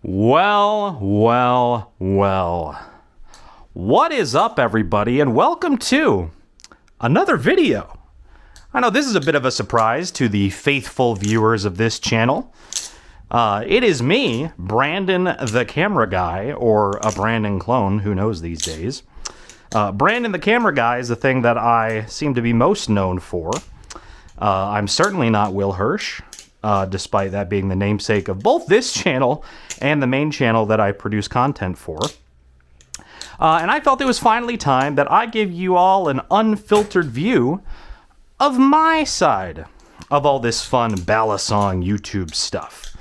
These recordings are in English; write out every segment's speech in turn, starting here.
Well, well, well. What is up, everybody, and welcome to another video. I know this is a bit of a surprise to the faithful viewers of this channel. It is me, Brandon the Camera Guy, or a Brandon clone, who knows these days. Brandon the Camera Guy is the thing that I seem to be most known for. I'm certainly not Will Hirsch, despite that being the namesake of both this channel and the main channel that I produce content for. And I felt it was finally time that I give you all an unfiltered view of my side of all this fun Balisong YouTube stuff.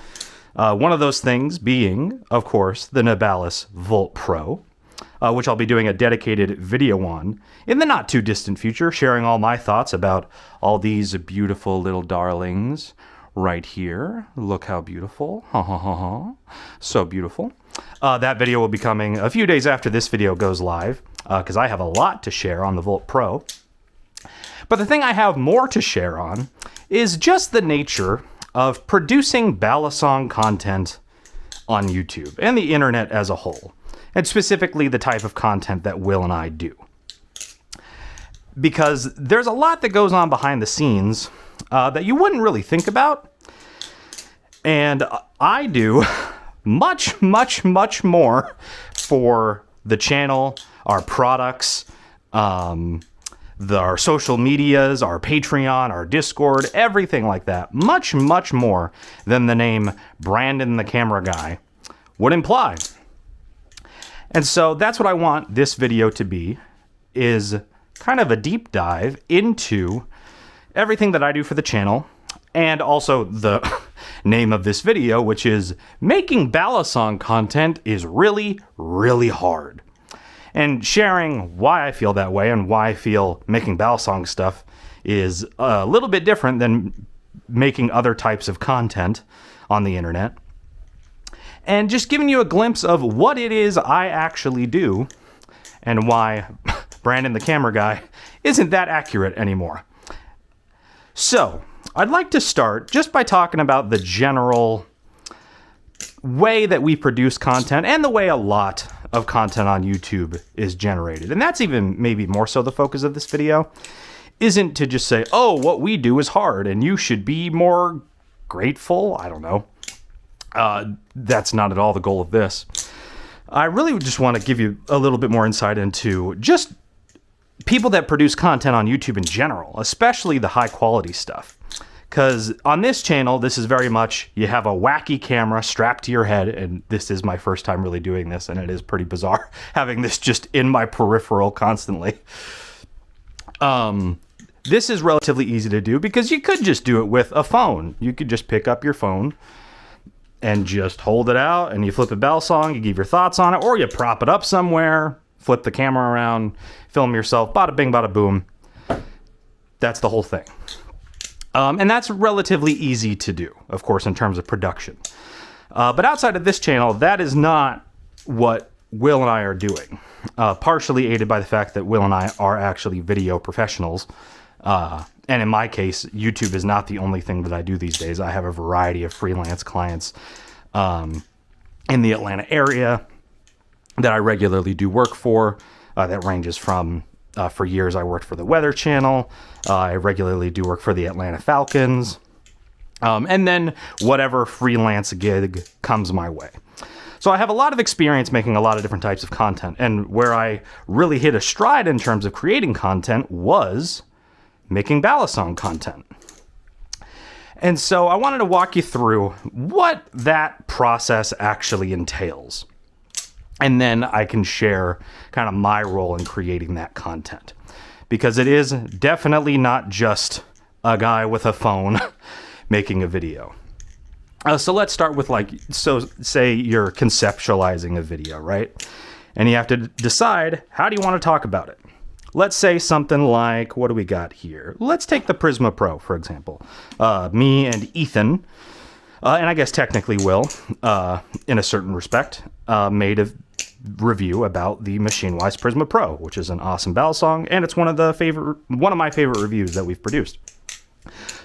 One of those things being, of course, the Nabalis Vulp Pro, which I'll be doing a dedicated video on in the not too distant future, sharing all my thoughts about all these beautiful little darlings right here. Look how beautiful. Ha ha ha ha. So beautiful. That video will be coming a few days after this video goes live, because I have a lot to share on the Vulp Pro. But the thing I have more to share on is just the nature of producing Balisong content on YouTube and the internet as a whole, and specifically the type of content that Will and I do. Because there's a lot that goes on behind the scenes that you wouldn't really think about, and I do much, much, much more for the channel, our products, our social medias, our Patreon, our Discord, everything like that. Much, much more than the name Brandon the Camera Guy would imply. And so that's what I want this video to be, is kind of a deep dive into everything that I do for the channel, and also the name of this video, which is making Balisong content is really, really hard. And sharing why I feel that way and why I feel making Balisong stuff is a little bit different than making other types of content on the internet. And just giving you a glimpse of what it is I actually do and why Brandon the Camera Guy isn't that accurate anymore. So, I'd like to start just by talking about the general way that we produce content and the way a lot of content on YouTube is generated. And that's even maybe more so the focus of this video, isn't to just say, oh, what we do is hard and you should be more grateful. I don't know. That's not at all the goal of this. I really just want to give you a little bit more insight into just people that produce content on YouTube in general, especially the high quality stuff. Because on this channel, this is very much, you have a wacky camera strapped to your head, and this is my first time really doing this, and it is pretty bizarre having this just in my peripheral constantly. This is relatively easy to do because you could just do it with a phone. You could just pick up your phone and just hold it out, and you flip a Balisong, you give your thoughts on it, or you prop it up somewhere, flip the camera around, film yourself, bada bing, bada boom. That's the whole thing. And that's relatively easy to do, of course, in terms of production. But outside of this channel, that is not what Will and I are doing. Partially aided by the fact that Will and I are actually video professionals. And in my case, YouTube is not the only thing that I do these days. I have a variety of freelance clients in the Atlanta area that I regularly do work for. That ranges from... for years, I worked for the Weather Channel. I regularly do work for the Atlanta Falcons. And then whatever freelance gig comes my way. So I have a lot of experience making a lot of different types of content. And where I really hit a stride in terms of creating content was making Balisong content. And so I wanted to walk you through what that process actually entails. And then I can share kind of my role in creating that content. Because it is definitely not just a guy with a phone making a video. So let's start with say you're conceptualizing a video, right? And you have to decide, how do you want to talk about it? Let's say something like, what do we got here? Let's take the Prisma Pro, for example. Me and Ethan, and I guess technically Will, in a certain respect, made a review about the Machine-Wise Prisma Pro, which is an awesome Balisong, and it's one of my favorite reviews that we've produced.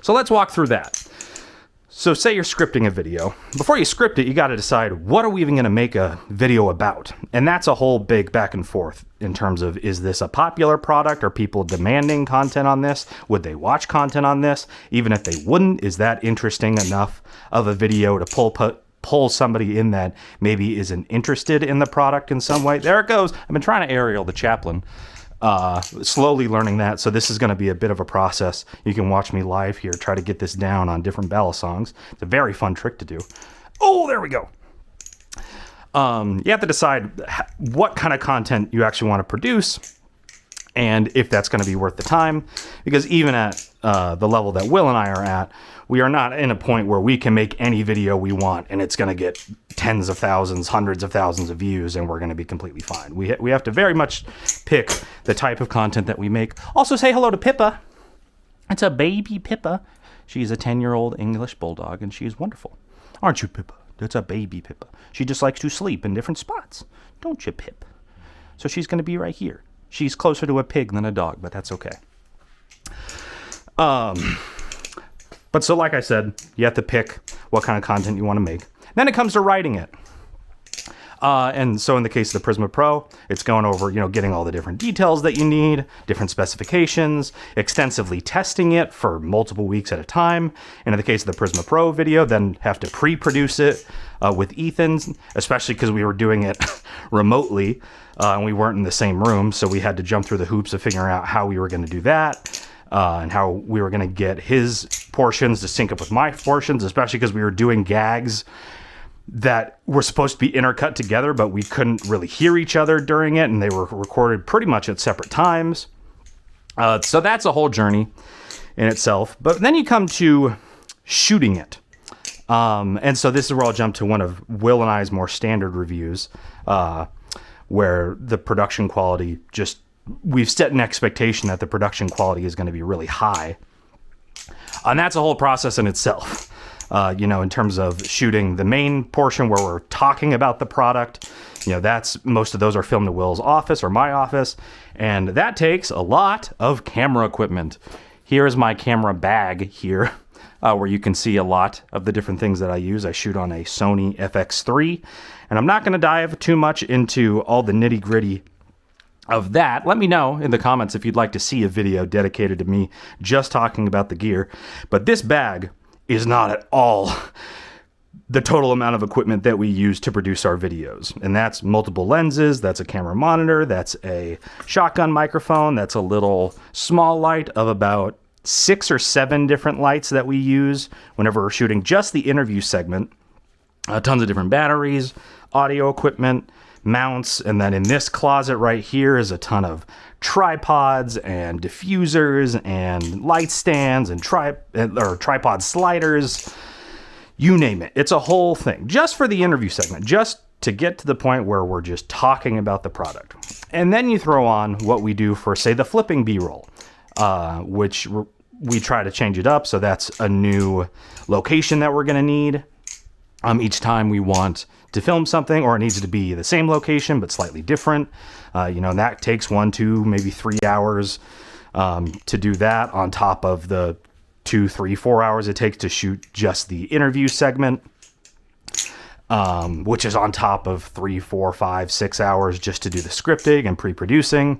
So let's walk through that. So say you're scripting a video. Before you script it, you got to decide, what are we even going to make a video about? And that's a whole big back and forth in terms of, is this a popular product? Are people demanding content on this? Would they watch content on this? Even if they wouldn't, is that interesting enough of a video to pull somebody in that maybe isn't interested in the product in some way? There it goes. I've been trying to aerial the Chaplain. Slowly learning that, so this is going to be a bit of a process. You can watch me live here try to get this down on different Balisongs. It's a very fun trick to do. Oh, there we go. You have to decide what kind of content you actually want to produce and if that's going to be worth the time, because even at the level that Will and I are at, we are not in a point where we can make any video we want and it's going to get tens of thousands, hundreds of thousands of views, and we're going to be completely fine. We have to very much pick the type of content that we make. Also, say hello to Pippa. It's a baby Pippa. She's a 10-year-old English bulldog, and she is wonderful. Aren't you, Pippa? That's a baby Pippa. She just likes to sleep in different spots. Don't you, Pip? So she's going to be right here. She's closer to a pig than a dog, but that's okay. But so like I said, you have to pick what kind of content you want to make. Then it comes to writing it. And so in the case of the Prisma Pro, it's going over, getting all the different details that you need, different specifications, extensively testing it for multiple weeks at a time. And in the case of the Prisma Pro video, then have to pre-produce it with Ethan, especially because we were doing it remotely and we weren't in the same room. So we had to jump through the hoops of figuring out how we were going to do that. And how we were going to get his portions to sync up with my portions, especially because we were doing gags that were supposed to be intercut together, but we couldn't really hear each other during it, and they were recorded pretty much at separate times. So that's a whole journey in itself. But then you come to shooting it. And so this is where I'll jump to one of Will and I's more standard reviews, where the production quality we've set an expectation that the production quality is going to be really high. And that's a whole process in itself. In terms of shooting the main portion where we're talking about the product, most of those are filmed in Will's office or my office. And that takes a lot of camera equipment. Here is my camera bag here, where you can see a lot of the different things that I use. I shoot on a Sony FX3, and I'm not going to dive too much into all the nitty gritty of that. Let me know in the comments if you'd like to see a video dedicated to me just talking about the gear. But this bag is not at all the total amount of equipment that we use to produce our videos. And that's multiple lenses, that's a camera monitor, that's a shotgun microphone, that's a little small light of about 6 or 7 different lights that we use whenever we're shooting just the interview segment. Tons of different batteries, audio equipment, mounts, and then in this closet right here is a ton of tripods and diffusers and light stands and tripod sliders, you name it. It's a whole thing just for the interview segment, just to get to the point where we're just talking about the product. And then you throw on what we do for, say, the flipping B-roll, which we try to change it up. So that's a new location that we're going to need each time we want to film something, or it needs to be the same location but slightly different. And that takes 1, 2, maybe 3 hours to do that, on top of the 2, 3, 4 hours it takes to shoot just the interview segment, which is on top of 3, 4, 5, 6 hours just to do the scripting and pre-producing.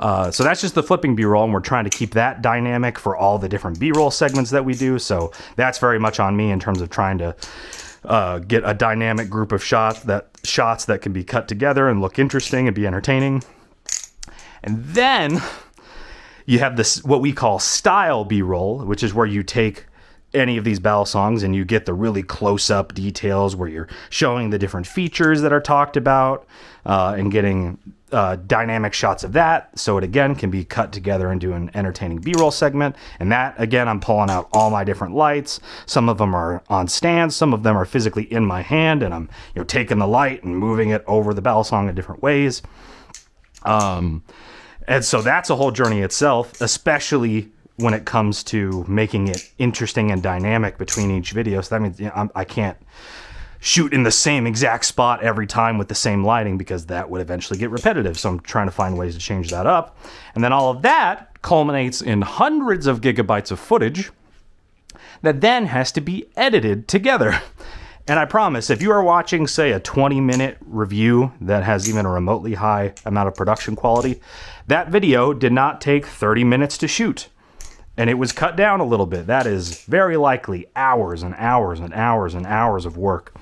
So that's just the flipping B-roll, and we're trying to keep that dynamic for all the different B-roll segments that we do. So that's very much on me in terms of trying to get a dynamic group of shots that can be cut together and look interesting and be entertaining. And then you have this, what we call style B-roll, which is where you take any of these Balisongs and you get the really close-up details where you're showing the different features that are talked about and getting dynamic shots of that, so it again can be cut together into an entertaining B-roll segment. And that, again, I'm pulling out all my different lights. Some of them are on stands, some of them are physically in my hand, and I'm taking the light and moving it over the Balisong in different ways. And so that's a whole journey itself, especially when it comes to making it interesting and dynamic between each video. So that means I can't shoot in the same exact spot every time with the same lighting, because that would eventually get repetitive. So I'm trying to find ways to change that up. And then all of that culminates in hundreds of gigabytes of footage that then has to be edited together. And I promise, if you are watching, say, a 20-minute review that has even a remotely high amount of production quality, that video did not take 30 minutes to shoot. And it was cut down a little bit. That is very likely hours and hours and hours and hours of work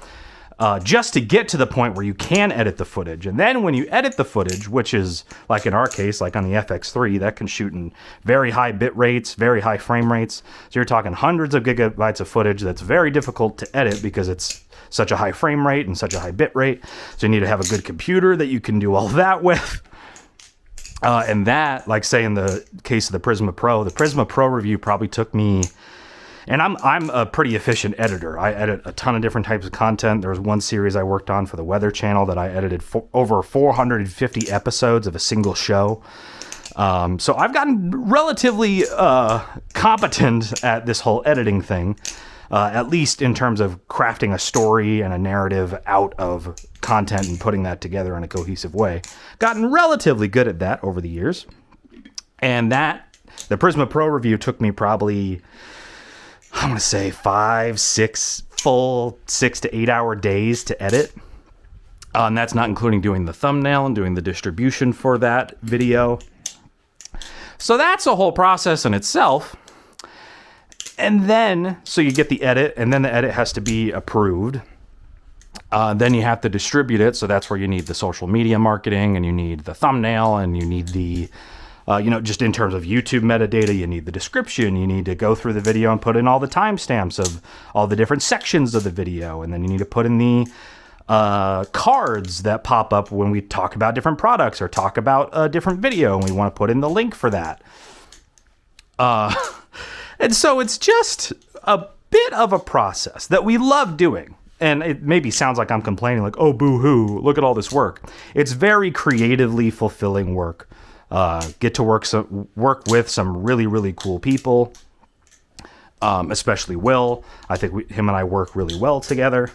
just to get to the point where you can edit the footage. And then when you edit the footage, which is, like in our case, like on the FX3, that can shoot in very high bit rates, very high frame rates. So you're talking hundreds of gigabytes of footage that's very difficult to edit because it's such a high frame rate and such a high bit rate. So you need to have a good computer that you can do all that with. And that, like say in the case of the Prisma Pro review probably took me, and I'm a pretty efficient editor. I edit a ton of different types of content. There was one series I worked on for the Weather Channel that I edited over 450 episodes of a single show. So I've gotten relatively competent at this whole editing thing. At least in terms of crafting a story and a narrative out of content and putting that together in a cohesive way. Gotten relatively good at that over the years. And the Prisma Pro review took me probably, I'm going to say 6 to 8 hour days to edit. And that's not including doing the thumbnail and doing the distribution for that video. So that's a whole process in itself. And then, so you get the edit, and then the edit has to be approved. Then you have to distribute it, so that's where you need the social media marketing, and you need the thumbnail, and you need the, just in terms of YouTube metadata, you need the description, you need to go through the video and put in all the timestamps of all the different sections of the video, and then you need to put in the cards that pop up when we talk about different products or talk about a different video, and we want to put in the link for that. And so it's just a bit of a process that we love doing. And it maybe sounds like I'm complaining, like, oh, boo-hoo, look at all this work. It's very creatively fulfilling work. Get to work with some really, really cool people, especially Will. I think him and I work really well together.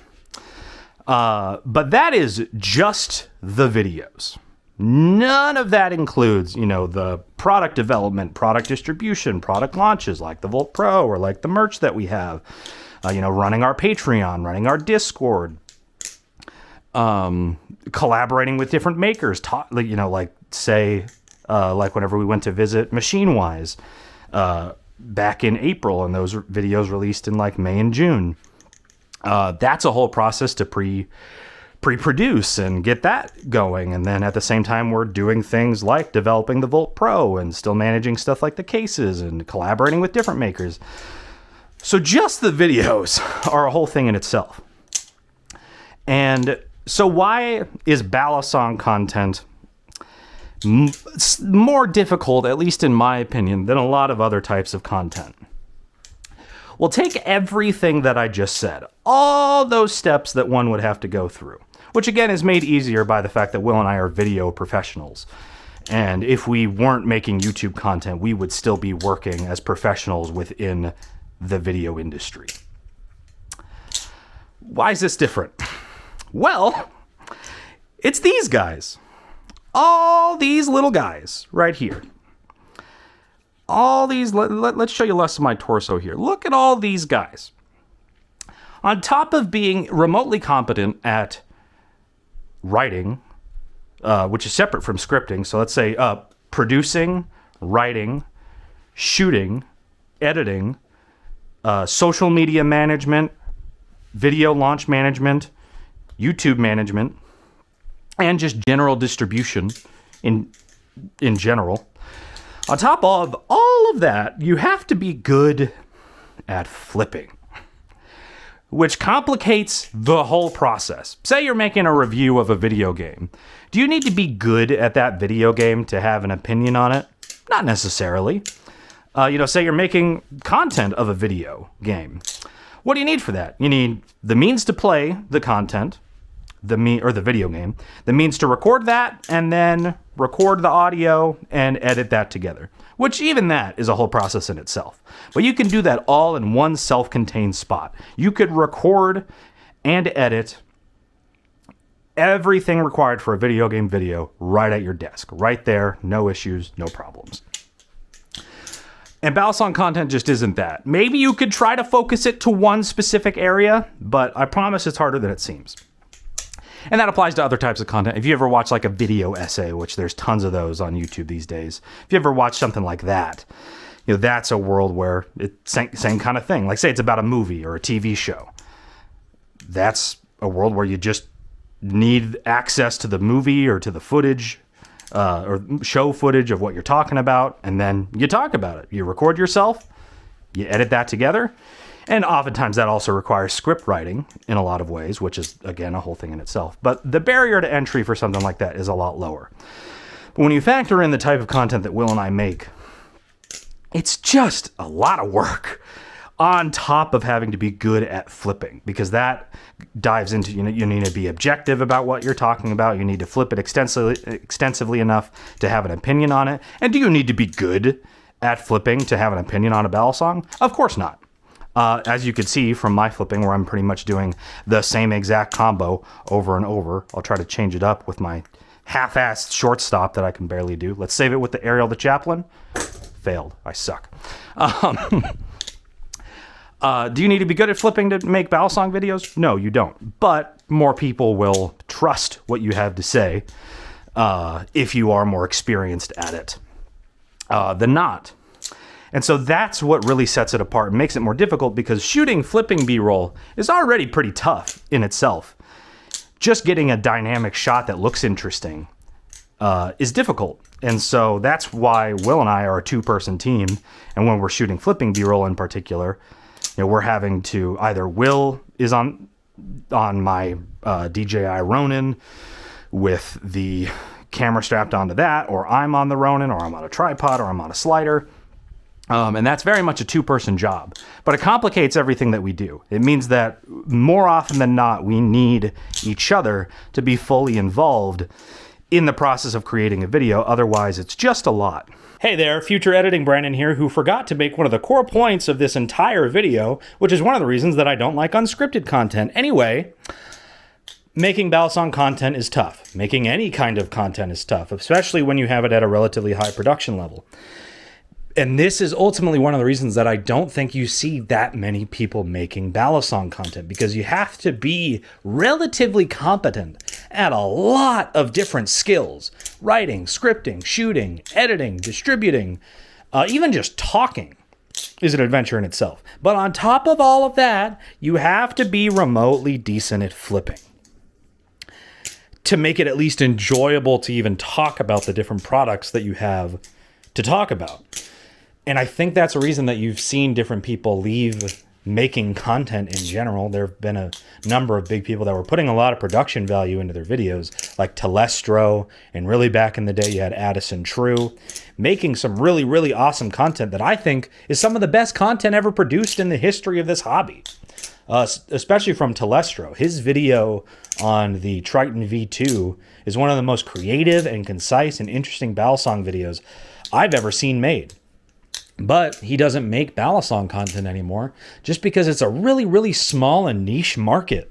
But that is just the videos. None of that includes, the product development, product distribution, product launches like the Vulp Pro or like the merch that we have, running our Patreon, running our Discord, collaborating with different makers, like whenever we went to visit Machine Wise back in April, and those videos released in like May and June. That's a whole process to pre-produce and get that going. And then at the same time, we're doing things like developing the Vulp Pro and still managing stuff like the cases and collaborating with different makers. So just the videos are a whole thing in itself. And so why is Balisong content more difficult, at least in my opinion, than a lot of other types of content? Well, take everything that I just said, all those steps that one would have to go through, which again is made easier by the fact that Will and I are video professionals. And if we weren't making YouTube content, we would still be working as professionals within the video industry. Why is this different? Well, it's these guys. All these little guys right here. All these, let's show you less of my torso here. Look at all these guys. On top of being remotely competent at writing, which is separate from scripting. So let's say producing, writing, shooting, editing, social media management, video launch management, YouTube management, and just general distribution in general. On top of all of that, you have to be good at flipping, which complicates the whole process. Say you're making a review of a video game. Do you need to be good at that video game to have an opinion on it? Not necessarily. Say you're making content of a video game. What do you need for that? You need the means to play the content, the video game, the means to record that, and then record the audio and edit that together, which even that is a whole process in itself. But you can do that all in one self-contained spot. You could record and edit everything required for a video game video right at your desk, right there, no issues, no problems. And Balisong content just isn't that. Maybe you could try to focus it to one specific area, but I promise it's harder than it seems. And that applies to other types of content. If you ever watch like a video essay, which there's tons of those on YouTube these days, if you ever watch something like that, that's a world where it's same kind of thing. Like say it's about a movie or a TV show. That's a world where you just need access to the movie or to the footage or show footage of what you're talking about, and then you talk about it. You record yourself, you edit that together, and oftentimes that also requires script writing in a lot of ways, which is, again, a whole thing in itself. But the barrier to entry for something like that is a lot lower. But when you factor in the type of content that Will and I make, it's just a lot of work on top of having to be good at flipping, because that dives into, you need to be objective about what you're talking about. You need to flip it extensively enough to have an opinion on it. And do you need to be good at flipping to have an opinion on a Balisong? Of course not. As you could see from my flipping, where I'm pretty much doing the same exact combo over and over. I'll try to change it up with my half-assed shortstop that I can barely do. Let's save it with the Ariel the Chaplain. Failed. I suck. Do you need to be good at flipping to make Balisong videos? No, you don't. But more people will trust what you have to say if you are more experienced at it than not. And so that's what really sets it apart and makes it more difficult, because shooting flipping B-roll is already pretty tough in itself. Just getting a dynamic shot that looks interesting is difficult. And so that's why Will and I are a two-person team. And when we're shooting flipping B-roll in particular, we're having to either Will is on my DJI Ronin with the camera strapped onto that, or I'm on the Ronin, or I'm on a tripod, or I'm on a slider. And that's very much a two-person job. But it complicates everything that we do. It means that more often than not, we need each other to be fully involved in the process of creating a video. Otherwise, it's just a lot. Hey there, future editing Brandon here, who forgot to make one of the core points of this entire video, which is one of the reasons that I don't like unscripted content. Anyway, making Balisong content is tough. Making any kind of content is tough, especially when you have it at a relatively high production level. And this is ultimately one of the reasons that I don't think you see that many people making Balisong content, because you have to be relatively competent at a lot of different skills. Writing, scripting, shooting, editing, distributing, even just talking is an adventure in itself. But on top of all of that, you have to be remotely decent at flipping to make it at least enjoyable to even talk about the different products that you have to talk about. And I think that's a reason that you've seen different people leave making content in general. There have been a number of big people that were putting a lot of production value into their videos, like Telestro, and really back in the day you had Addison True, making some really, really awesome content that I think is some of the best content ever produced in the history of this hobby, especially from Telestro. His video on the Triton V2 is one of the most creative and concise and interesting Balisong videos I've ever seen made. But he doesn't make Balisong content anymore just because it's a really, really small and niche market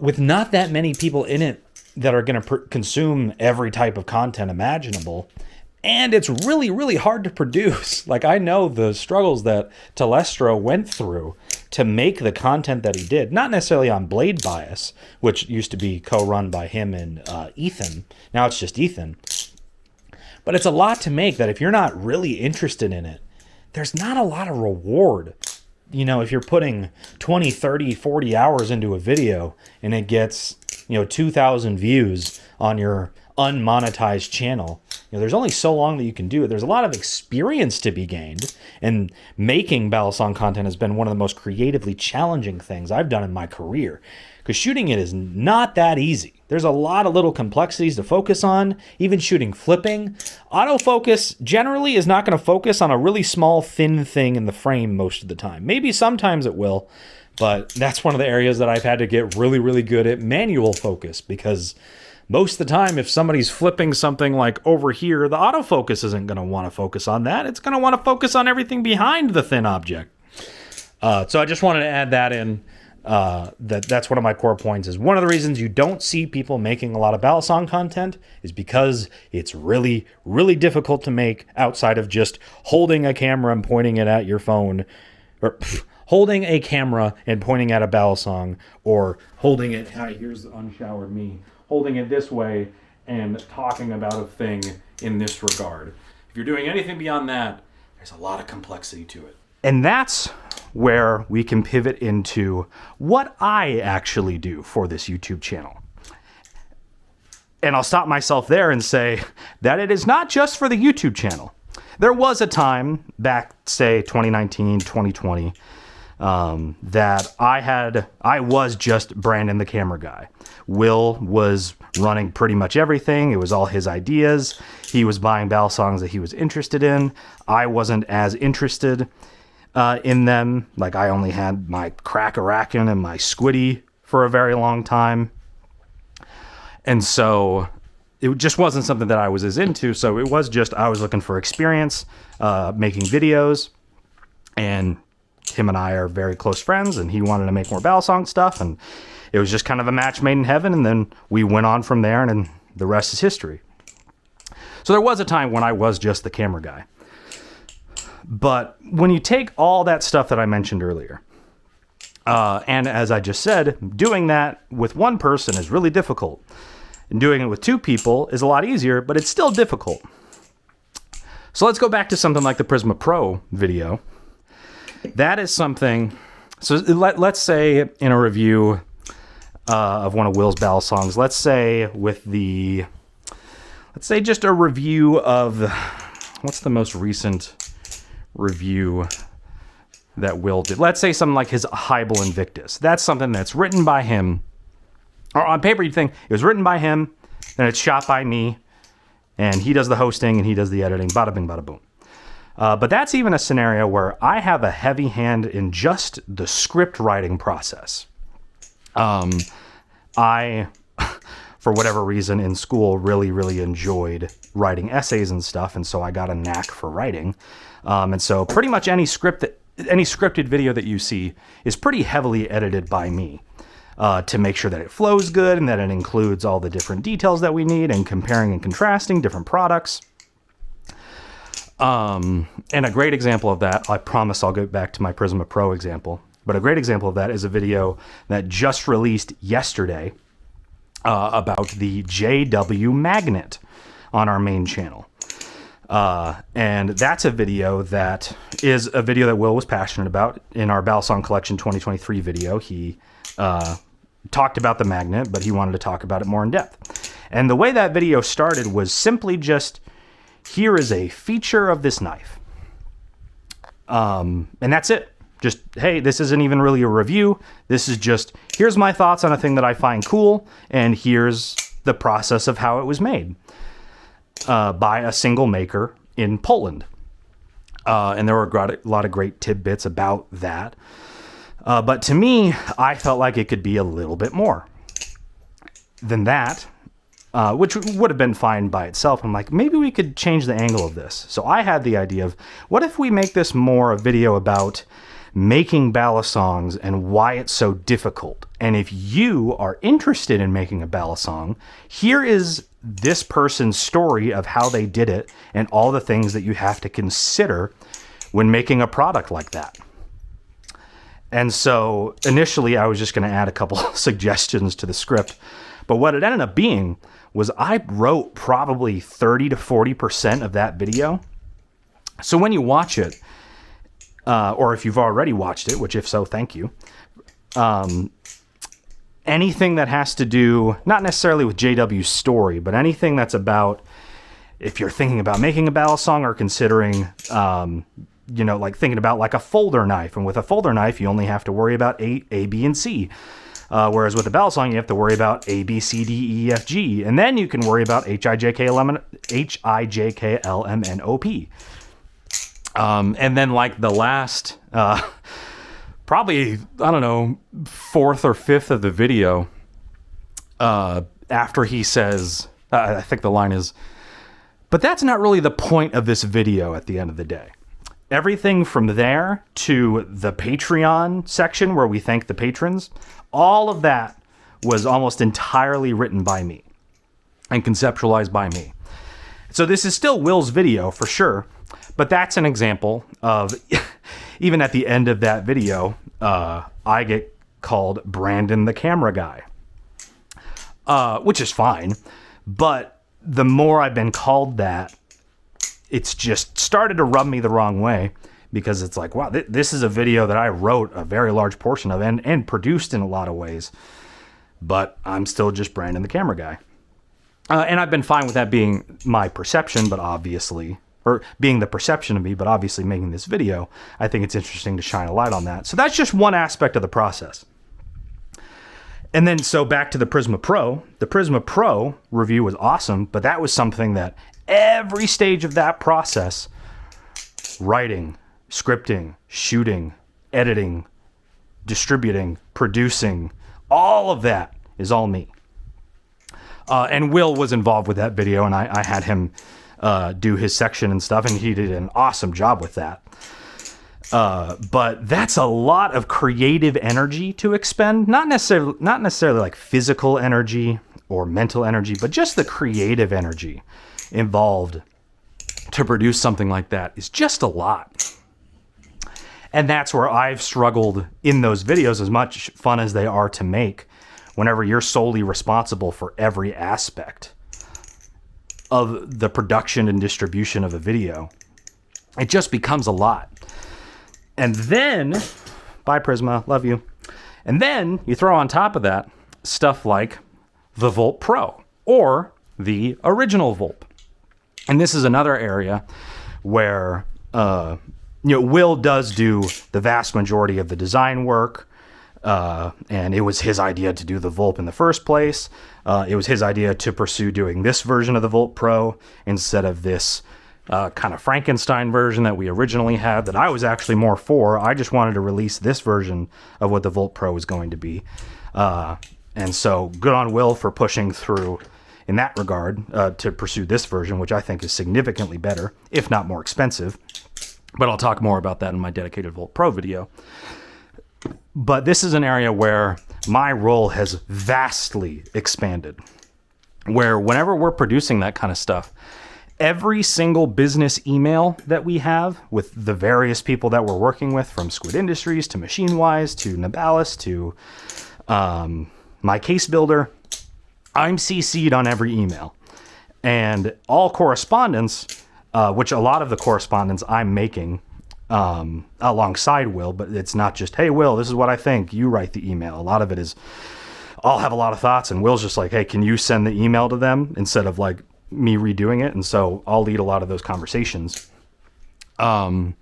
with not that many people in it that are going to consume every type of content imaginable. And it's really, really hard to produce. Like, I know the struggles that Telestro went through to make the content that he did, not necessarily on Blade Bias, which used to be co-run by him and Ethan. Now it's just Ethan. But it's a lot to make that if you're not really interested in it, there's not a lot of reward. If you're putting 20, 30, 40 hours into a video and it gets, 2,000 views on your unmonetized channel, there's only so long that you can do it. There's a lot of experience to be gained, and making Balisong content has been one of the most creatively challenging things I've done in my career, because shooting it is not that easy. There's a lot of little complexities to focus on. Even shooting flipping, autofocus generally is not going to focus on a really small, thin thing in the frame most of the time. Maybe sometimes it will, but that's one of the areas that I've had to get really, really good at manual focus, because most of the time, if somebody's flipping something like over here, the autofocus isn't going to want to focus on that. It's going to want to focus on everything behind the thin object. So I just wanted to add that in. That's one of my core points. Is one of the reasons you don't see people making a lot of Balisong content is because it's really, really difficult to make outside of just holding a camera and pointing it at your phone, or holding a camera and pointing at a Balisong, or holding it. Hi, here's the unshowered me. Holding it this way and talking about a thing in this regard. If you're doing anything beyond that, there's a lot of complexity to it. And that's where we can pivot into what I actually do for this YouTube channel. And I'll stop myself there and say that it is not just for the YouTube channel. There was a time back, say, 2019, 2020, that I was just Brandon the camera guy. Will was running pretty much everything. It was all his ideas. He was buying Balisongs that he was interested in. I wasn't as interested in them. Like, I only had my Crack-A-Rackin' and my Squiddy for a very long time. And so it just wasn't something that I was as into. So it was just, I was looking for experience making videos, and him and I are very close friends, and he wanted to make more Balisong stuff, and it was just kind of a match made in heaven, and then we went on from there, and then the rest is history. So there was a time when I was just the camera guy. But when you take all that stuff that I mentioned earlier, and as I just said, doing that with one person is really difficult. And doing it with two people is a lot easier, but it's still difficult. So let's go back to something like the Prisma Pro video. That is something, so let's say in a review of one of Will's Balisongs, let's say just a review of, what's the most recent review that Will did? Let's say something like his Hybel Invictus. That's something that's written by him. Or on paper you'd think it was written by him, then it's shot by me, and he does the hosting and he does the editing, bada bing, bada boom. But that's even a scenario where I have a heavy hand in just the script writing process. I, for whatever reason in school, really, really enjoyed writing essays and stuff, and so I got a knack for writing. And so pretty much any scripted video that you see is pretty heavily edited by me to make sure that it flows good and that it includes all the different details that we need and comparing and contrasting different products. And a great example of that, I promise I'll get back to my Prisma Pro example, but a great example of that is a video that just released yesterday about the JW magnet on our main channel. And that's a video that is a video that Will was passionate about. In our Balisong Collection 2023 video, he talked about the magnet, but he wanted to talk about it more in depth. And the way that video started was simply just, here is a feature of this knife. And that's it. Just, hey, this isn't even really a review. This is just, here's my thoughts on a thing that I find cool, and here's the process of how it was made by a single maker in Poland. And there were a lot of great tidbits about that. But to me, I felt like it could be a little bit more than that. Which would have been fine by itself. I'm like, maybe we could change the angle of this. So I had the idea of, what if we make this more a video about making Balisongs and why it's so difficult? And if you are interested in making a Balisong, here is this person's story of how they did it and all the things that you have to consider when making a product like that. And so initially I was just going to add a couple suggestions to the script. But what it ended up being was I wrote probably 30 to 40% of that video. So when you watch it, or if you've already watched it, which if so, thank you, anything that has to do, not necessarily with JW's story, but anything that's about, if you're thinking about making a Balisong or considering, like thinking about like a folder knife. And with a folder knife, you only have to worry about A, B, and C. Whereas with a Balisong, you have to worry about A, B, C, D, E, F, G. And then you can worry about H, I, J, K, L, M, N, O, P. And then like the last, probably, I don't know, fourth or fifth of the video, after he says, I think the line is, but that's not really the point of this video at the end of the day. everything from there to the Patreon section where we thank the patrons, all of that was almost entirely written by me and conceptualized by me. So this is still Will's video for sure, but that's an example of, even at the end of that video, I get called Brandon the camera guy, which is fine. But the more I've been called that, it's just started to rub me the wrong way, because it's like, wow, this is a video that I wrote a very large portion of and produced in a lot of ways, but I'm still just Brandon the camera guy. And I've been fine with that being my perception, but obviously, or being the perception of me, but obviously making this video, I think it's interesting to shine a light on that. So that's just one aspect of the process. And then, so back to the Prisma Pro. The Prisma Pro review was awesome, but that was something that every stage of that process, writing, scripting, shooting, editing, distributing, producing, all of that is all me. And Will was involved with that video, and I had him do his section and stuff, and he did an awesome job with that. But that's a lot of creative energy to expend, not necessarily like physical energy or mental energy, but just the creative energy involved to produce something like that is just a lot. And that's where I've struggled in those videos, as much fun as they are to make, whenever you're solely responsible for every aspect of the production and distribution of a video. It just becomes a lot. And then, bye Prisma, love you. And then you throw on top of that stuff like the Vulp Pro or the original Vulp. And this is another area where Will does do the vast majority of the design work. And it was his idea to do the Vulp in the first place. It was his idea to pursue doing this version of the Vulp Pro instead of this kind of Frankenstein version that we originally had, that I was actually more for. I just wanted to release this version of what the Vulp Pro was going to be. And so good on Will for pushing through in that regard to pursue this version, which I think is significantly better, if not more expensive. But I'll talk more about that in my dedicated Vulp Pro video. But this is an area where my role has vastly expanded, where whenever we're producing that kind of stuff, every single business email that we have with the various people that we're working with, from Squid Industries to MachineWise to Nabalis to my case builder, I'm CC'd on every email. And all correspondence, which a lot of the correspondence I'm making alongside Will, but it's not just, hey, Will, this is what I think, you write the email. A lot of it is, I'll have a lot of thoughts, and Will's just like, hey, can you send the email to them, instead of like me redoing it. And so I'll lead a lot of those conversations. Nothing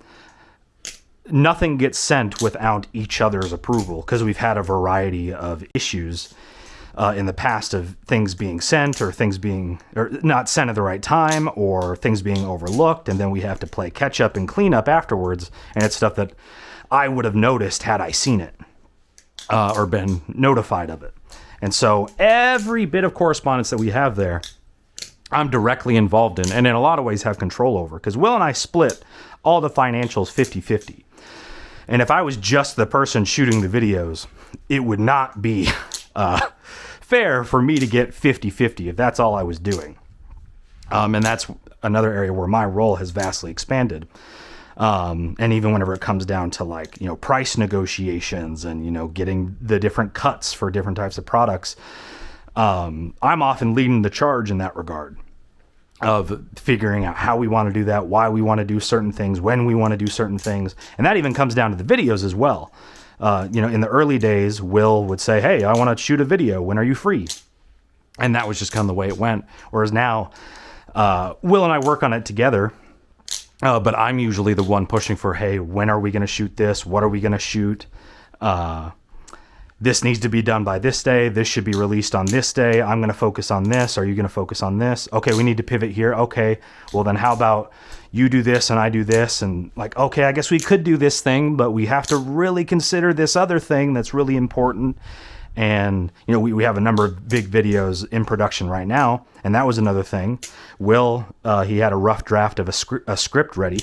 gets sent without each other's approval, because we've had a variety of issues in the past of things being sent or things being or not sent at the right time, or things being overlooked, and then we have to play catch up and clean up afterwards. And it's stuff that I would have noticed had I seen it or been notified of it. And so every bit of correspondence that we have there, I'm directly involved in, and in a lot of ways have control over, because Will and I split all the financials 50-50. And if I was just the person shooting the videos, it would not be fair for me to get 50-50 if that's all I was doing. And that's another area where my role has vastly expanded. And even whenever it comes down to like, price negotiations and, getting the different cuts for different types of products, I'm often leading the charge in that regard of figuring out how we want to do that, why we want to do certain things, when we want to do certain things. And that even comes down to the videos as well. In the early days, Will would say, hey, I want to shoot a video. When are you free? And that was just kind of the way it went. Whereas now, Will and I work on it together. But I'm usually the one pushing for, hey, when are we going to shoot this? What are we going to shoot? This needs to be done by this day. This should be released on this day. I'm going to focus on this. Are you going to focus on this? Okay, we need to pivot here. Okay, well then how about you do this and I do this? And like, okay, I guess we could do this thing, but we have to really consider this other thing that's really important. And, we have a number of big videos in production right now. And that was another thing. Will, he had a rough draft of a script ready.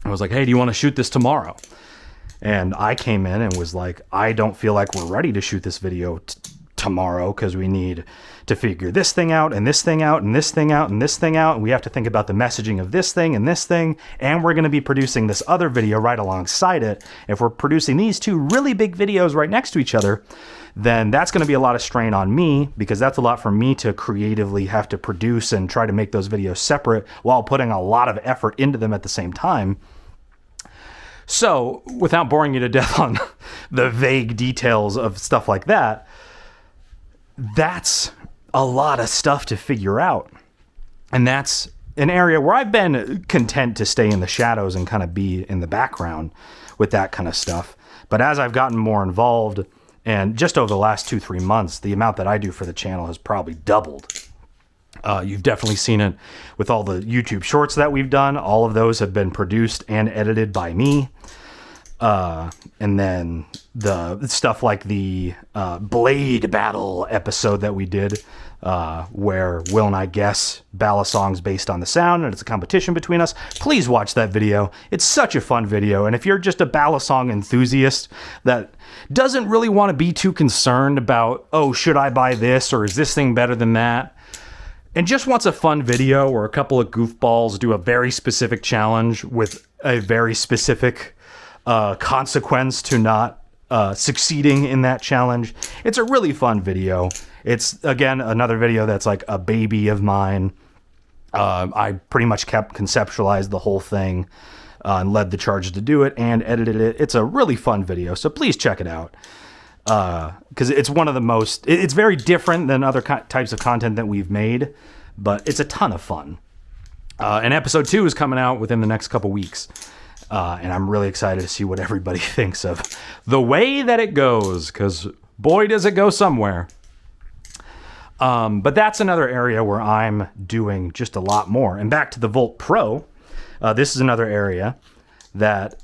I was like, hey, do you want to shoot this tomorrow? And I came in and was like, I don't feel like we're ready to shoot this video tomorrow because we need to figure this thing out and this thing out and this thing out and this thing out. And we have to think about the messaging of this thing and this thing. And we're going to be producing this other video right alongside it. If we're producing these two really big videos right next to each other, then that's going to be a lot of strain on me, because that's a lot for me to creatively have to produce and try to make those videos separate while putting a lot of effort into them at the same time. So, without boring you to death on the vague details of stuff like that, that's a lot of stuff to figure out. And that's an area where I've been content to stay in the shadows and kind of be in the background with that kind of stuff. But as I've gotten more involved, and just over the last 2-3 months, the amount that I do for the channel has probably doubled. You've definitely seen it with all the YouTube shorts that we've done. All of those have been produced and edited by me. And then the stuff like the Blade Battle episode that we did, where Will and I guess Balisongs based on the sound, and it's a competition between us. Please watch that video. It's such a fun video. And if you're just a Balisong enthusiast that doesn't really want to be too concerned about, oh, should I buy this, or is this thing better than that, and just wants a fun video where a couple of goofballs do a very specific challenge with a very specific consequence to not succeeding in that challenge, it's a really fun video. It's, again, another video that's like a baby of mine. I pretty much conceptualized the whole thing and led the charge to do it and edited it. It's a really fun video, so please check it out. Because it's one of the most... It's very different than other types of content that we've made, but it's a ton of fun. And episode 2 is coming out within the next couple weeks. And I'm really excited to see what everybody thinks of the way that it goes, because boy, does it go somewhere. But that's another area where I'm doing just a lot more. And back to the Vulp Pro, this is another area that,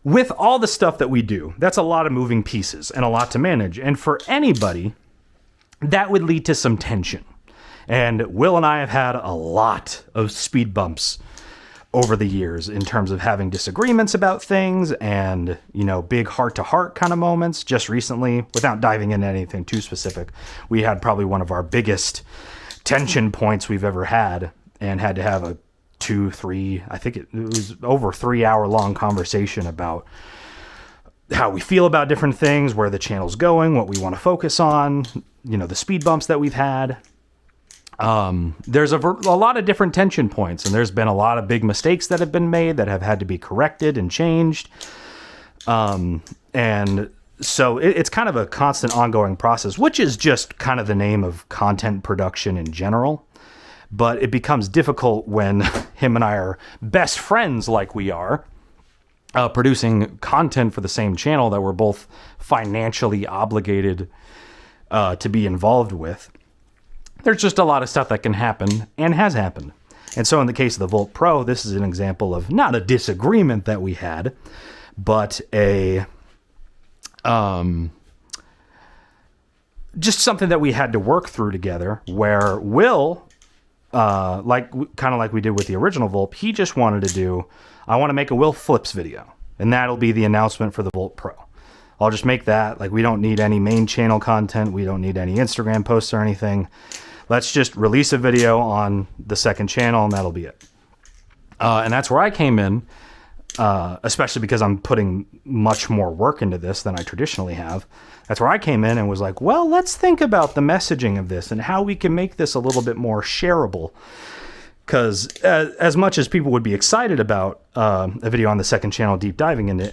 with all the stuff that we do, that's a lot of moving pieces and a lot to manage. And for anybody, that would lead to some tension. And Will and I have had a lot of speed bumps over the years in terms of having disagreements about things and, you know, big heart-to-heart kind of moments. Just recently, without diving into anything too specific, we had probably one of our biggest tension points we've ever had, and had to have a 2-3, I think it was over 3-hour-long conversation about how we feel about different things, where the channel's going, what we want to focus on, you know, the speed bumps that we've had. There's a lot of different tension points, and there's been a lot of big mistakes that have been made that have had to be corrected and changed. And so it's kind of a constant ongoing process, which is just kind of the name of content production in general. But it becomes difficult when him and I are best friends like we are, producing content for the same channel that we're both financially obligated to be involved with. There's just a lot of stuff that can happen and has happened. And so in the case of the Vulp Pro, this is an example of not a disagreement that we had, but a just something that we had to work through together, where Will, kind of like we did with the original Vulp, he just wanted to do, I want to make a Will Flips video, and that'll be the announcement for the Vulp Pro. I'll just make that. Like, we don't need any main channel content. We don't need any Instagram posts or anything. Let's just release a video on the second channel, and that'll be it. And that's where I came in, especially because I'm putting much more work into this than I traditionally have. That's where I came in and was like, well, let's think about the messaging of this and how we can make this a little bit more shareable. Because as much as people would be excited about a video on the second channel deep diving into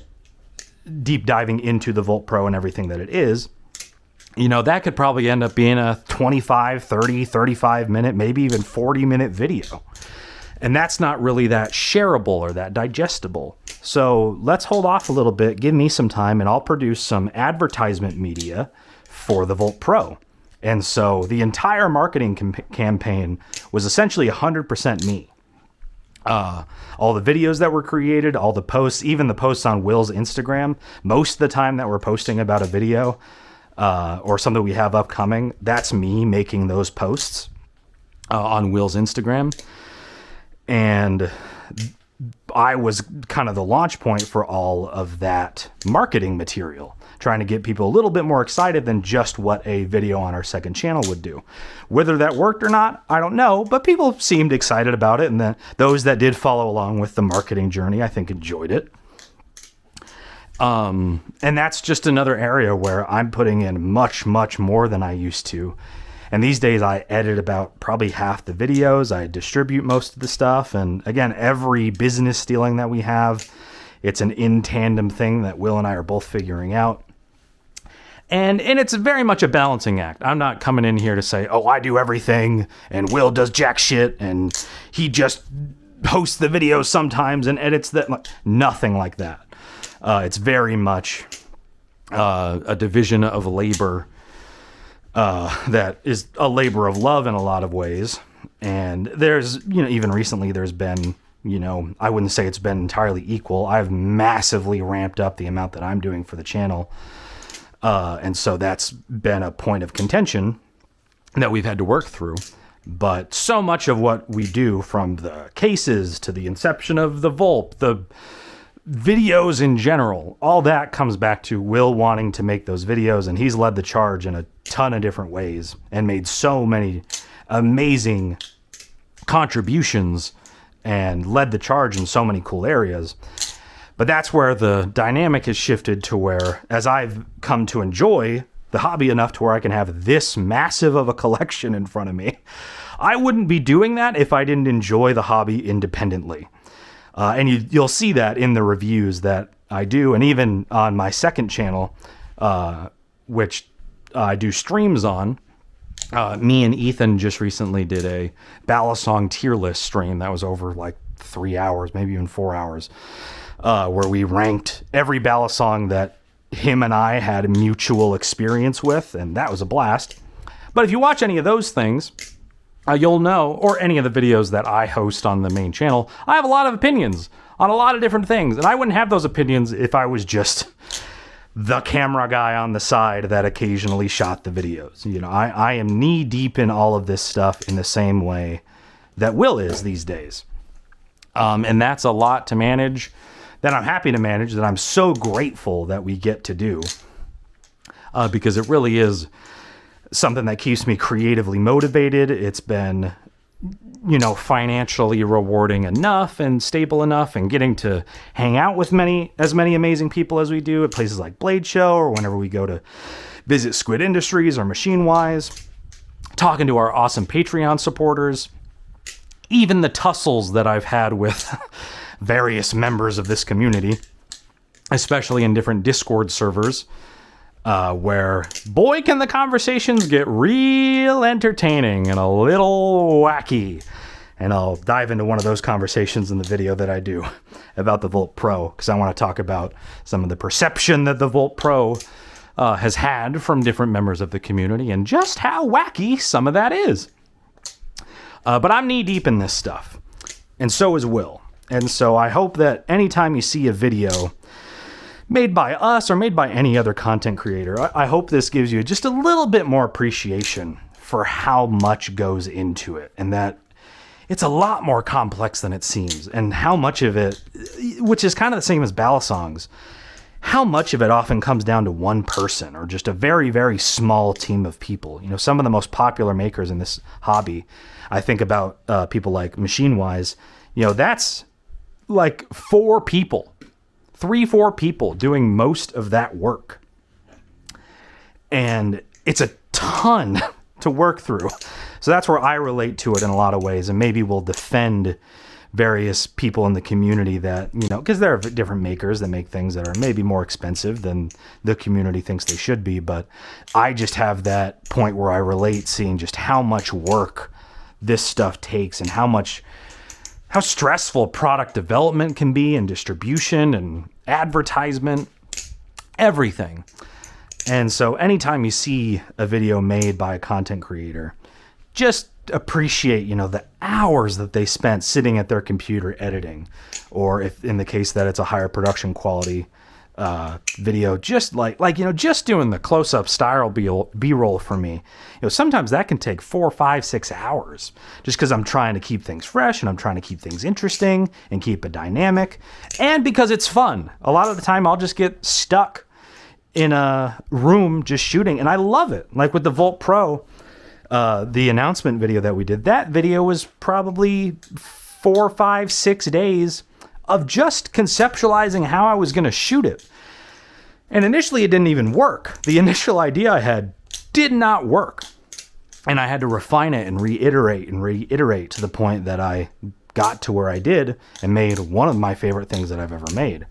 the Vulp Pro and everything that it is, you know, that could probably end up being a 25, 30, 35 minute, maybe even 40-minute video. And that's not really that shareable or that digestible. So let's hold off a little bit, give me some time, and I'll produce some advertisement media for the Vulp Pro. And so the entire marketing campaign was essentially 100% me. All the videos that were created, all the posts, even the posts on Will's Instagram, most of the time that we're posting about a video or something we have upcoming, that's me making those posts on Will's Instagram. And I was kind of the launch point for all of that marketing material, trying to get people a little bit more excited than just what a video on our second channel would do. Whether that worked or not, I don't know, but people seemed excited about it, and then those that did follow along with the marketing journey, I think, enjoyed it. And that's just another area where I'm putting in much, much more than I used to. And these days I edit about probably half the videos. I distribute most of the stuff. And again, every business dealing that we have, it's an in tandem thing that Will and I are both figuring out. And it's very much a balancing act. I'm not coming in here to say, oh, I do everything and Will does jack shit and he just hosts the videos sometimes and edits that. Nothing like that. It's very much a division of labor that is a labor of love in a lot of ways. And there's, even recently there's been, I wouldn't say it's been entirely equal. I've massively ramped up the amount that I'm doing for the channel. And so that's been a point of contention that we've had to work through. But so much of what we do, from the cases to the inception of the Vulp, the videos in general, all that comes back to Will wanting to make those videos, and he's led the charge in a ton of different ways and made so many amazing contributions and led the charge in so many cool areas. But that's where the dynamic has shifted to where, as I've come to enjoy the hobby enough to where I can have this massive of a collection in front of me, I wouldn't be doing that if I didn't enjoy the hobby independently. And you'll see that in the reviews that I do. And even on my second channel, which I do streams on, me and Ethan just recently did a Balisong tier list stream that was over like 3 hours, maybe even 4 hours, where we ranked every Balisong that him and I had a mutual experience with. And that was a blast. But if you watch any of those things, you'll know, or any of the videos that I host on the main channel, I have a lot of opinions on a lot of different things. And I wouldn't have those opinions if I was just the camera guy on the side that occasionally shot the videos. I am knee deep in all of this stuff in the same way that Will is these days. And that's a lot to manage, that I'm happy to manage, that I'm so grateful that we get to do. Because it really is something that keeps me creatively motivated. It's been, financially rewarding enough and stable enough, and getting to hang out with as many amazing people as we do at places like Blade Show, or whenever we go to visit Squid Industries or Machine Wise, talking to our awesome Patreon supporters, even the tussles that I've had with various members of this community, especially in different Discord servers, where, boy, can the conversations get real entertaining and a little wacky. And I'll dive into one of those conversations in the video that I do about the Vulp Pro, because I want to talk about some of the perception that the Vulp Pro has had from different members of the community and just how wacky some of that is. But I'm knee deep in this stuff, and so is Will. And so I hope that anytime you see a video made by us or made by any other content creator, I hope this gives you just a little bit more appreciation for how much goes into it, and that it's a lot more complex than it seems, and how much of it, which is kind of the same as Balisongs, how much of it often comes down to one person or just a very, very small team of people. Some of the most popular makers in this hobby, I think about people like Machine Wise, that's like 4 people. 3-4 people doing most of that work. And it's a ton to work through. So that's where I relate to it in a lot of ways, and maybe we'll defend various people in the community that, because there are different makers that make things that are maybe more expensive than the community thinks they should be. But I just have that point where I relate, seeing just how much work this stuff takes and how stressful product development can be, and distribution and advertisement, everything. And so anytime you see a video made by a content creator, just appreciate, the hours that they spent sitting at their computer editing, or if in the case that it's a higher production quality video, just like, you know, just doing the close-up style B-roll for me. You know, sometimes that can take 4, 5, 6 hours just because I'm trying to keep things fresh and I'm trying to keep things interesting and keep it dynamic. And because it's fun. A lot of the time I'll just get stuck in a room just shooting, and I love it. Like with the Vulp Pro, the announcement video that we did, that video was probably 4, 5, 6 days of just conceptualizing how I was going to shoot it. And initially it didn't even work. The initial idea I had did not work. And I had to refine it and reiterate to the point that I got to where I did and made one of my favorite things that I've ever made.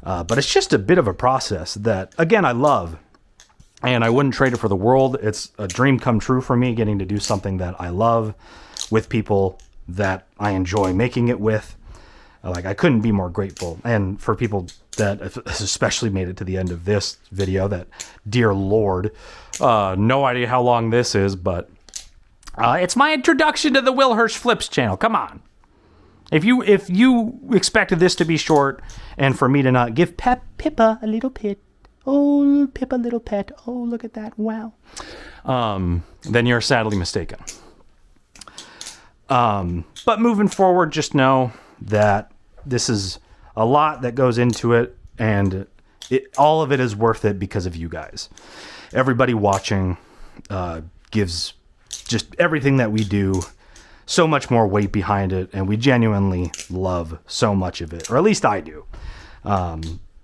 But it's just a bit of a process that, again, I love. And I wouldn't trade it for the world. It's a dream come true for me, getting to do something that I love with people that I enjoy making it with. Like, I couldn't be more grateful. And for people that especially made it to the end of this video, that, dear Lord, no idea how long this is, but it's my introduction to the Will Hirsch Flips channel. Come on. If you expected this to be short and for me to not give Pippa a little pet, oh, Pippa little pet, oh, look at that, wow, then you're sadly mistaken. But moving forward, just know that this is a lot that goes into it, and all of it is worth it because of you guys. Everybody watching gives just everything that we do so much more weight behind it, and we genuinely love so much of it, or at least I do.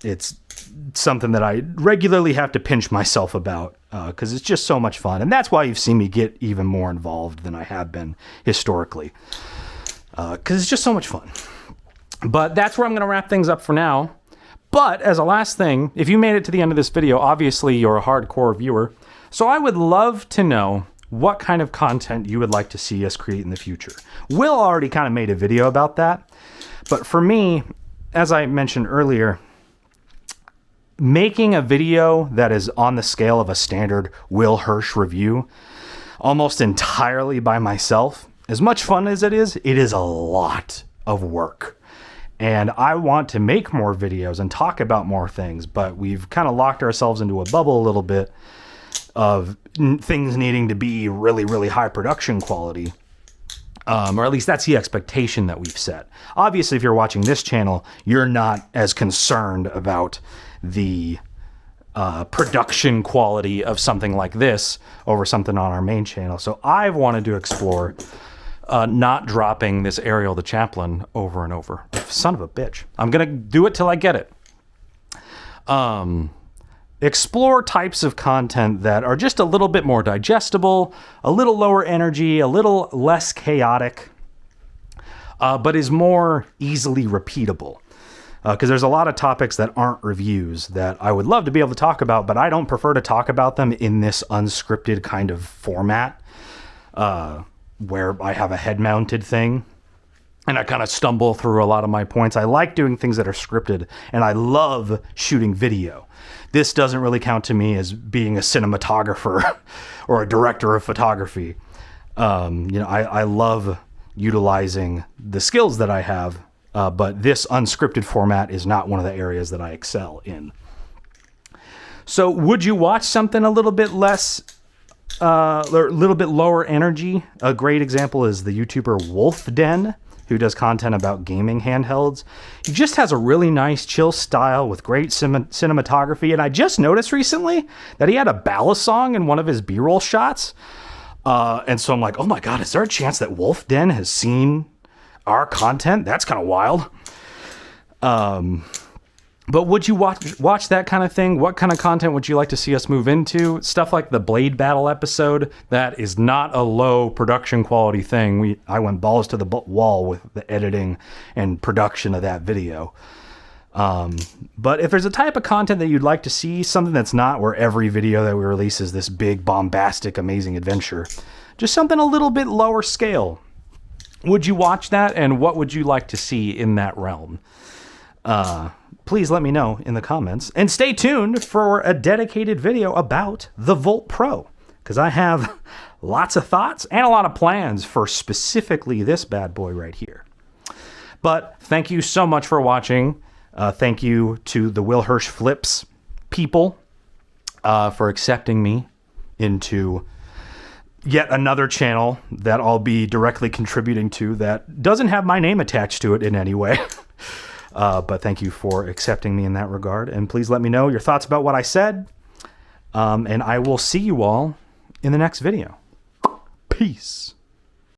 It's something that I regularly have to pinch myself about because it's just so much fun, and that's why you've seen me get even more involved than I have been historically, because it's just so much fun. But that's where I'm going to wrap things up for now. But as a last thing, if you made it to the end of this video, obviously you're a hardcore viewer, so I would love to know what kind of content you would like to see us create in the future. Will already kind of made a video about that, but for me, as I mentioned earlier, making a video that is on the scale of a standard Will Hirsch review almost entirely by myself, as much fun as it is a lot of work. And I want to make more videos and talk about more things, but we've kind of locked ourselves into a bubble a little bit of things needing to be really, really high production quality. Or at least that's the expectation that we've set. Obviously, if you're watching this channel, you're not as concerned about the production quality of something like this over something on our main channel. So I've wanted to explore not dropping this Ariel the Chaplain over and over. Son of a bitch. I'm going to do it till I get it. Explore types of content that are just a little bit more digestible, a little lower energy, a little less chaotic, but is more easily repeatable. Because there's a lot of topics that aren't reviews that I would love to be able to talk about, but I don't prefer to talk about them in this unscripted kind of format, where I have a head-mounted thing, and I kind of stumble through a lot of my points. I like doing things that are scripted, and I love shooting video. This doesn't really count to me as being a cinematographer or a director of photography. I love utilizing the skills that I have, but this unscripted format is not one of the areas that I excel in. So would you watch something a little bit less, a little bit lower energy? A great example is the YouTuber Wolf Den, who does content about gaming handhelds. He just has a really nice chill style with great cinematography. And I just noticed recently that he had a Balisong in one of his B-roll shots. And so I'm like, oh my God, is there a chance that Wolf Den has seen our content? That's kind of wild. But would you watch that kind of thing? What kind of content would you like to see us move into? Stuff like the Blade Battle episode, that is not a low production quality thing. I went balls to the wall with the editing and production of that video. But if there's a type of content that you'd like to see, something that's not where every video that we release is this big, bombastic, amazing adventure, just something a little bit lower scale, would you watch that? And what would you like to see in that realm? Please let me know in the comments, and stay tuned for a dedicated video about the Vulp Pro, because I have lots of thoughts and a lot of plans for specifically this bad boy right here. But thank you so much for watching. Thank you to the Will Hirsch Flips people for accepting me into yet another channel that I'll be directly contributing to that doesn't have my name attached to it in any way. But thank you for accepting me in that regard. And please let me know your thoughts about what I said. And I will see you all in the next video. Peace.